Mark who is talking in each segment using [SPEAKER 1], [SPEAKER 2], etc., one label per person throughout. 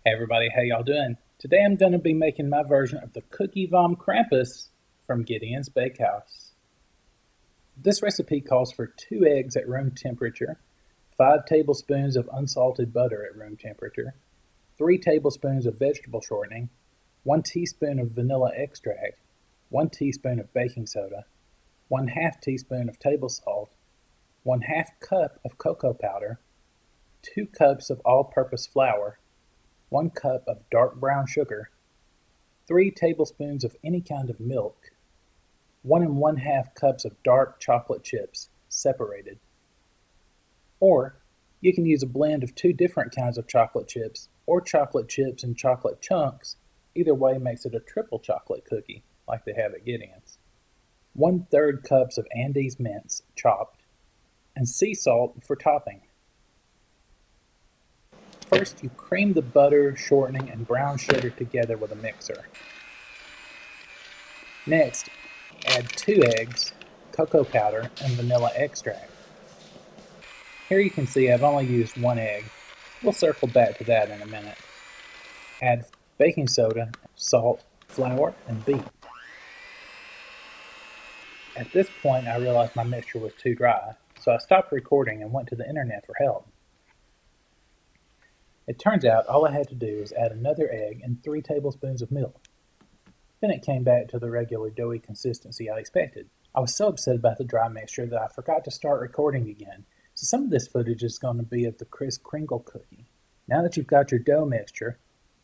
[SPEAKER 1] Hey everybody, how y'all doing? Today I'm going to be making my version of the Cookie Vom Krampus from Gideon's Bakehouse. This recipe calls for 2 eggs at room temperature, 5 tablespoons of unsalted butter at room temperature, 3 tablespoons of vegetable shortening, 1 teaspoon of vanilla extract, 1 teaspoon of baking soda, 1/2 teaspoon of table salt, 1/2 cup of cocoa powder, 2 cups of all-purpose flour, 1 cup of dark brown sugar, 3 tablespoons of any kind of milk, 1 1/2 cups of dark chocolate chips, separated. Or you can use a blend of 2 different kinds of chocolate chips, or chocolate chips and chocolate chunks. Either way makes it a triple chocolate cookie, like they have at Gideon's. 1/3 cups of Andes mince, chopped, and sea salt for topping. First, you cream the butter, shortening, and brown sugar together with a mixer. Next, add 2 eggs, cocoa powder, and vanilla extract. Here you can see I've only used 1 egg. We'll circle back to that in a minute. Add baking soda, salt, flour, and beat. At this point, I realized my mixture was too dry, so I stopped recording and went to the internet for help. It turns out all I had to do was add another egg and 3 tablespoons of milk. Then it came back to the regular doughy consistency I expected. I was so upset about the dry mixture that I forgot to start recording again, so some of this footage is going to be of the Kris Kringle cookie. Now that you've got your dough mixture,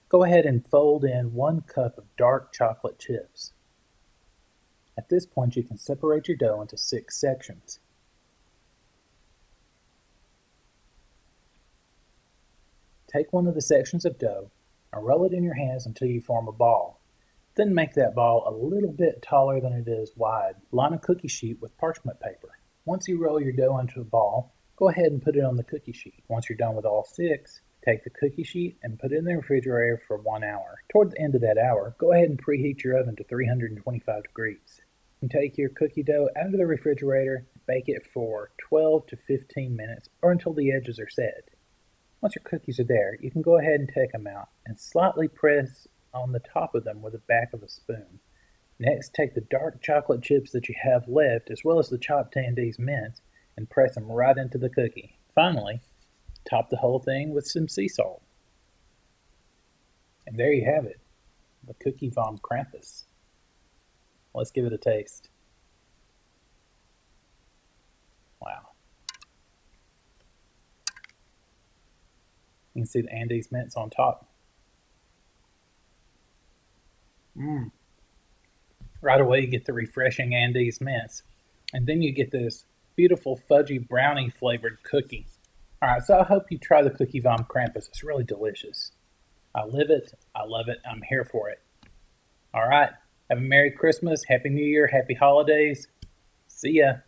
[SPEAKER 1] go ahead and fold in 1 cup of dark chocolate chips. At this point, you can separate your dough into 6 sections. Take one of the sections of dough and roll it in your hands until you form a ball. Then make that ball a little bit taller than it is wide. Line a cookie sheet with parchment paper. Once you roll your dough into a ball, go ahead and put it on the cookie sheet. Once you're done with all 6, take the cookie sheet and put it in the refrigerator for 1 hour. Toward the end of that hour, go ahead and preheat your oven to 325 degrees. And take your cookie dough out of the refrigerator, bake it for 12 to 15 minutes or until the edges are set. Once your cookies are there, you can go ahead and take them out and slightly press on the top of them with the back of a spoon. Next, take the dark chocolate chips that you have left, as well as the chopped Andes mince, and press them right into the cookie. Finally, top the whole thing with some sea salt. And there you have it, the Cookie Vom Krampus. Let's give it a taste. Wow. You can see the Andes mince on top. Right away you get the refreshing Andes mince. And then you get this beautiful fudgy brownie flavored cookie. Alright, so I hope you try the Cookie Vom Krampus. It's really delicious. I live it, I love it, I'm here for it. Alright, have a Merry Christmas, Happy New Year, Happy Holidays. See ya.